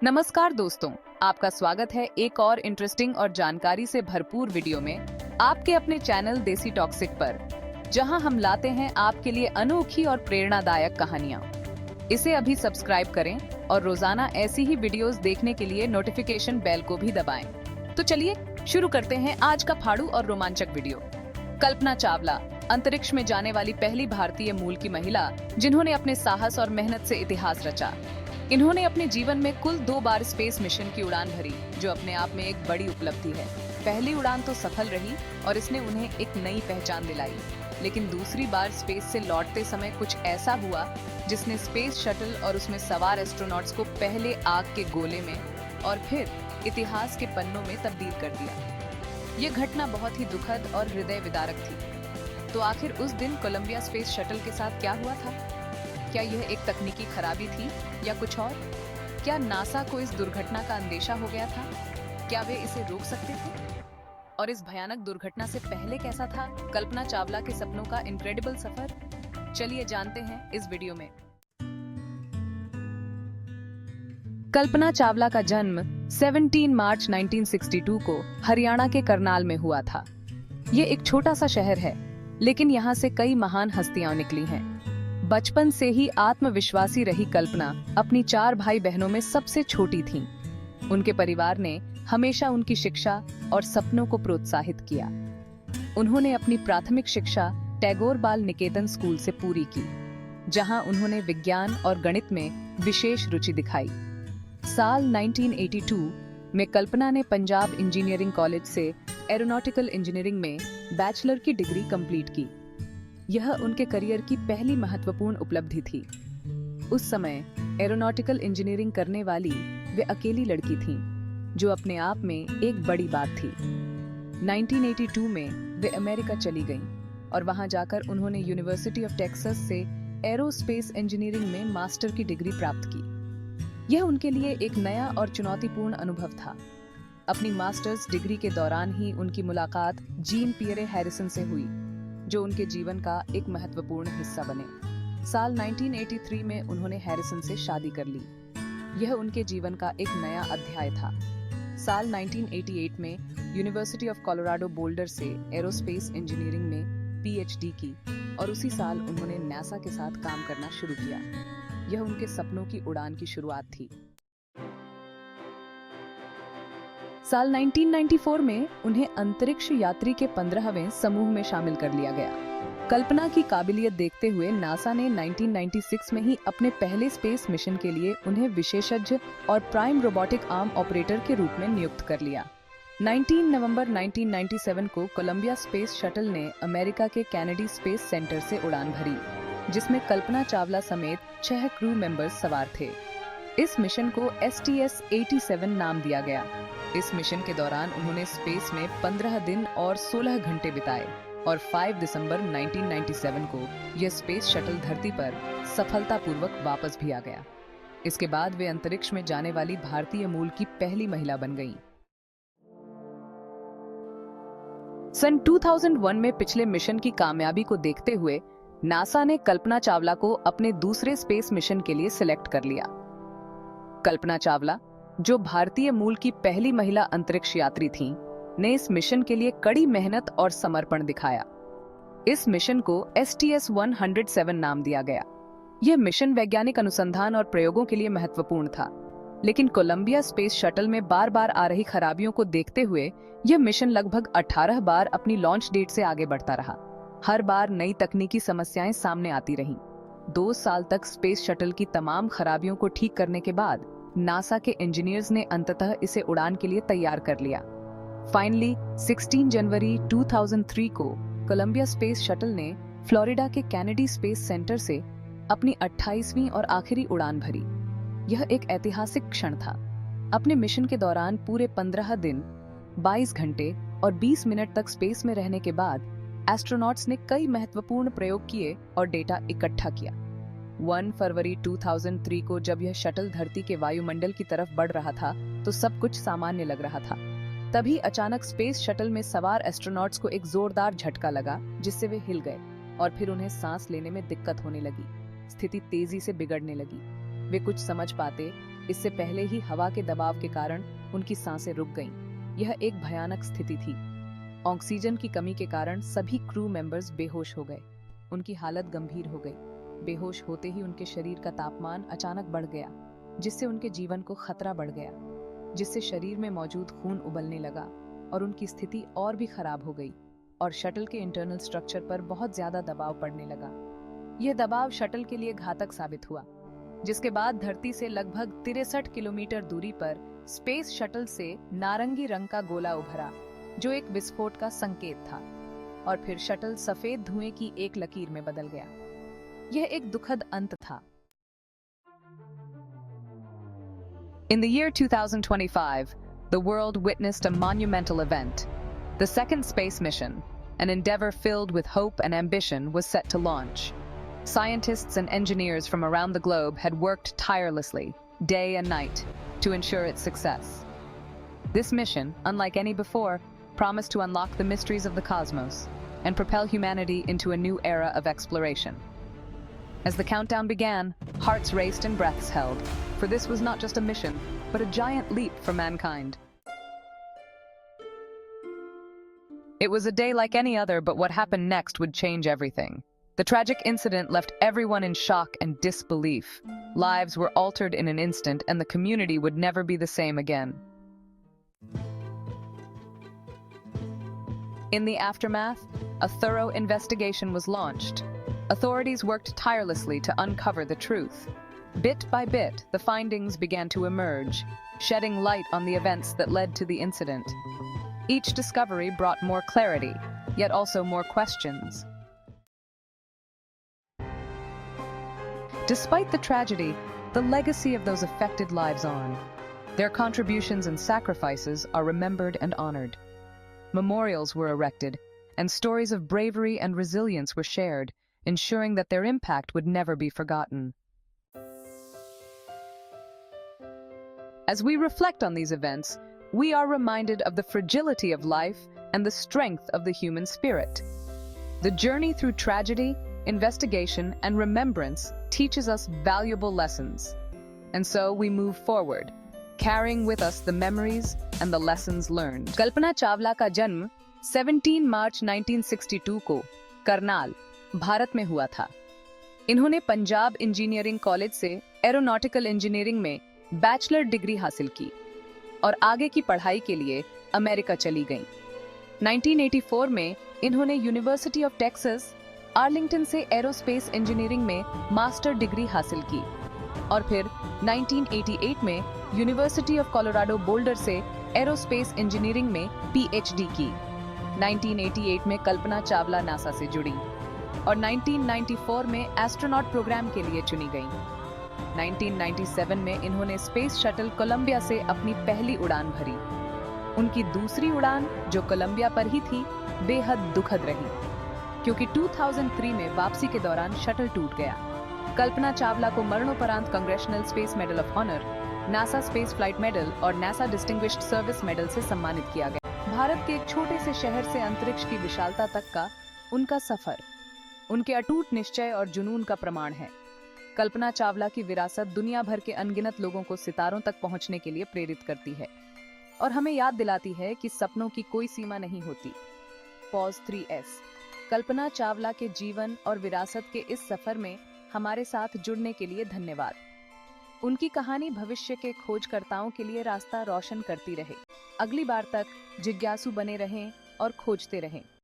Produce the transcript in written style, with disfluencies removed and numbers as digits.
नमस्कार दोस्तों, आपका स्वागत है एक और इंटरेस्टिंग और जानकारी से भरपूर वीडियो में आपके अपने चैनल देसी टॉक्सिक पर, जहां हम लाते हैं आपके लिए अनोखी और प्रेरणादायक कहानियां। इसे अभी सब्सक्राइब करें और रोजाना ऐसी ही वीडियोस देखने के लिए नोटिफिकेशन बेल को भी दबाएं। तो चलिए शुरू करते हैं आज का फाड़ू और रोमांचक वीडियो। कल्पना चावला, अंतरिक्ष में जाने वाली पहली भारतीय मूल की महिला जिन्होंने अपने साहस और मेहनत से इतिहास रचा। इन्होंने अपने जीवन में कुल 2 बार स्पेस मिशन की उड़ान भरी, जो अपने आप में एक बड़ी उपलब्धि है। पहली उड़ान तो सफल रही और इसने उन्हें एक नई पहचान दिलाई, लेकिन दूसरी बार स्पेस से लौटते समय कुछ ऐसा हुआ जिसने स्पेस शटल और उसमें सवार एस्ट्रोनॉट्स को पहले आग के गोले में और फिर इतिहास के पन्नों में तब्दील कर दिया। ये घटना बहुत ही दुखद और हृदय विदारक थी। तो आखिर उस दिन कोलंबिया स्पेस शटल के साथ क्या हुआ था? क्या यह एक तकनीकी खराबी थी या कुछ और? क्या नासा को इस दुर्घटना का अंदेशा हो गया था? क्या वे इसे रोक सकते थे? और इस भयानक दुर्घटना से पहले कैसा था कल्पना चावला के सपनों का इनक्रेडिबल सफर? चलिए जानते हैं इस वीडियो में। कल्पना चावला का जन्म 17 मार्च 1962 को हरियाणा के करनाल में हुआ था। ये एक छोटा सा शहर है, लेकिन यहाँ से कई महान हस्तियां निकली हैं। बचपन से ही आत्मविश्वासी रही कल्पना अपनी 4 भाई बहनों में सबसे छोटी थीं। उनके परिवार ने हमेशा उनकी शिक्षा और सपनों को प्रोत्साहित किया। उन्होंने अपनी प्राथमिक शिक्षा टैगोर बाल निकेतन स्कूल से पूरी की, जहां उन्होंने विज्ञान और गणित में विशेष रुचि दिखाई। साल 1982 में कल्पना ने पंजाब इंजीनियरिंग कॉलेज से एरोनॉटिकल इंजीनियरिंग में बैचलर की डिग्री कंप्लीट की। यह उनके करियर की पहली महत्वपूर्ण उपलब्धि थी। उस समय एरोनॉटिकल इंजीनियरिंग करने वाली वे अकेली लड़की थीं, जो अपने आप में एक बड़ी बात थी। 1982 में वे अमेरिका चली गईं और वहां जाकर उन्होंने यूनिवर्सिटी ऑफ टेक्सास से एरोस्पेस इंजीनियरिंग में मास्टर की डिग्री प्राप्त की। यह उनके लिए एक नया और चुनौतीपूर्ण अनुभव था। अपनी मास्टर्स डिग्री के दौरान ही उनकी मुलाकात जीन पियरे हैरिसन से हुई, जो उनके जीवन का एक महत्वपूर्ण हिस्सा बने। साल 1983 में उन्होंने हैरिसन से शादी कर ली। यह उनके जीवन का एक नया अध्याय था। साल 1988 में यूनिवर्सिटी ऑफ कोलोराडो बोल्डर से एरोस्पेस इंजीनियरिंग में पीएचडी की और उसी साल उन्होंने नासा के साथ काम करना शुरू किया। यह उनके सपनों की उड़ान की शुरुआत थी। साल 1994 में उन्हें अंतरिक्ष यात्री के 15वें समूह में शामिल कर लिया गया। कल्पना की काबिलियत देखते हुए नासा ने 1996 में ही अपने पहले स्पेस मिशन के लिए उन्हें विशेषज्ञ और प्राइम रोबोटिक आर्म ऑपरेटर के रूप में नियुक्त कर लिया। 19 नवंबर 1997 को कोलंबिया स्पेस शटल ने अमेरिका के कैनेडी स्पेस सेंटर से उड़ान भरी, जिसमें कल्पना चावला समेत 6 क्रू मेंबर्स सवार थे। इस मिशन को STS-87 नाम दिया गया। इस मिशन के दौरान उन्होंने स्पेस में 15 दिन और 16 घंटे बिताए और 5 दिसंबर 1997 को यह स्पेस शटल धरती पर सफलतापूर्वक वापस भी आ गया। इसके बाद वे अंतरिक्ष में जाने वाली भारतीय मूल की पहली महिला बन गईं। सन 2001 में पिछले मिशन की कामयाबी को देखते हुए नासा ने कल्पना चावला को अपने दूसरे स्पेस मिशन के लिए सिलेक्ट कर लिया। कल्पना चावला, जो भारतीय मूल की पहली महिला अंतरिक्ष यात्री थीं, ने इस मिशन के लिए कड़ी मेहनत और समर्पण दिखाया। इस मिशन को STS-107 नाम दिया गया। यह मिशन वैज्ञानिक अनुसंधान और प्रयोगों के लिए महत्वपूर्ण था, लेकिन कोलंबिया स्पेस शटल में बार-बार आ रही खराबियों को देखते हुए यह मिशन लगभग 18 बार अपनी लॉन्च डेट से आगे बढ़ता रहा। हर बार नई तकनीकी समस्याएं सामने आती रहीं। 2 साल तक स्पेस शटल की तमाम खराबियों को ठीक करने के बाद नासा के इंजीनियर्स ने अंततः इसे उड़ान के लिए तैयार कर लिया। फाइनली 16 जनवरी 2003 को कोलंबिया स्पेस शटल ने फ्लोरिडा के कैनेडी स्पेस सेंटर से अपनी 28वीं और आखिरी उड़ान भरी। यह एक ऐतिहासिक क्षण था। अपने मिशन के दौरान पूरे 15 दिन, 22 घंटे और 20 मिनट तक स्पेस में रहने के बाद एस्ट्रोनॉट्स ने कई महत्वपूर्ण प्रयोग किए और डेटा इकट्ठा किया। 1 फरवरी 2003 को जब यह शटल धरती के वायुमंडल की तरफ बढ़ रहा था तो सब कुछ सामान्य लग रहा था। तभी अचानक स्पेस शटल में सवार एस्ट्रोनॉट्स को एक जोरदार झटका लगा, जिससे वे हिल गए और फिर उन्हें सांस लेने में दिक्कत होने लगी। स्थिति तेजी से बिगड़ने लगी। वे कुछ समझ पाते इससे पहले ही हवा के दबाव के कारण उनकी सांसें रुक गईं। यह एक भयानक स्थिति थी। ऑक्सीजन की कमी के कारण सभी क्रू मेंबर्स बेहोश हो गए। उनकी हालत गंभीर हो गई। बेहोश होते ही उनके शरीर का तापमान अचानक बढ़ गया, जिससे उनके जीवन को खतरा बढ़ गया, जिससे शरीर में मौजूद खून उबलने लगा और उनकी स्थिति और भी खराब हो गई और शटल के इंटरनल स्ट्रक्चर पर बहुत ज्यादा दबाव पड़ने लगा। यह दबाव शटल के लिए घातक साबित हुआ, जिसके बाद धरती से लगभग 63 किलोमीटर दूरी पर स्पेस शटल से नारंगी रंग का गोला उभरा, जो एक विस्फोट का संकेत था, और फिर शटल सफेद धुएं की एक लकीर में बदल गया। यह एक दुखद अंत था। In the year 2025, the world witnessed a monumental event. The second space mission, an endeavor filled with hope and ambition, was set to launch. Scientists and engineers from around the globe had worked tirelessly, day and night, to ensure its success. This mission, unlike any before, promised to unlock the mysteries of the cosmos and propel humanity into a new era of exploration. As the countdown began, hearts raced and breaths held, for this was not just a mission, but a giant leap for mankind. It was a day like any other, but what happened next would change everything. The tragic incident left everyone in shock and disbelief. Lives were altered in an instant, and the community would never be the same again. In the aftermath, a thorough investigation was launched. Authorities worked tirelessly to uncover the truth. Bit by bit, the findings began to emerge, shedding light on the events that led to the incident. Each discovery brought more clarity, yet also more questions. Despite the tragedy, the legacy of those affected lives on. Their contributions and sacrifices are remembered and honored. Memorials were erected, and stories of bravery and resilience were shared, ensuring that their impact would never be forgotten. As we reflect on these events, we are reminded of the fragility of life and the strength of the human spirit. The journey through tragedy, investigation, and remembrance teaches us valuable lessons. And so we move forward, carrying with us the memories and the lessons learned. Kalpana Chawla का जन्म 17 मार्च 1962 को करनाल, भारत में हुआ था। इन्होंने Punjab engineering college से aeronautical engineering में bachelor degree हासिल की और आगे की पढ़ाई के लिए अमेरिका चली गईं। 1984 में इन्होंने यूनिवर्सिटी ऑफ टेक्सास आर्लिंगटन से एरोस्पेस इंजीनियरिंग में मास्टर डिग्री हासिल की और फिर 1988 में यूनिवर्सिटी ऑफ कोलोराडो बोल्डर से एरोस्पेस इंजीनियरिंग में पीएचडी की। 1988 में कल्पना चावला नासा से जुड़ी और 1994 में एस्ट्रोनॉट प्रोग्राम के लिए चुनी गईं। 1997 में इन्होंने स्पेस शटल कोलंबिया से अपनी पहली उड़ान भरी। उनकी दूसरी उड़ान, जो कोलंबिया पर ही थी, बेहद दुखद रही, क्योंकि 2003 में वापसी के दौरान शटल टूट गया। कल्पना चावला को मरणोपरांत congressional space medal of honour, NASA space flight medal और नासा डिस्टिंग्विश्ड सर्विस मेडल से सम्मानित किया गया। भारत के एक छोटे से शहर से अंतरिक्ष की विशालता तक का उनका सफर उनके अटूट निश्चय और जुनून का प्रमाण है। कल्पना चावला की विरासत दुनिया भर के अनगिनत लोगों को सितारों तक पहुंचने के लिए प्रेरित करती है और हमें याद दिलाती है कि सपनों की कोई सीमा नहीं होती। Pause 3S। कल्पना चावला के जीवन और विरासत के इस सफर में हमारे साथ जुड़ने के लिए धन्यवाद। उनकी कहानी भविष्य के खोजकर्ताओं के लिए रास्ता रोशन करती रहे। अगली बार तक जिज्ञासु बने रहें और खोजते रहें।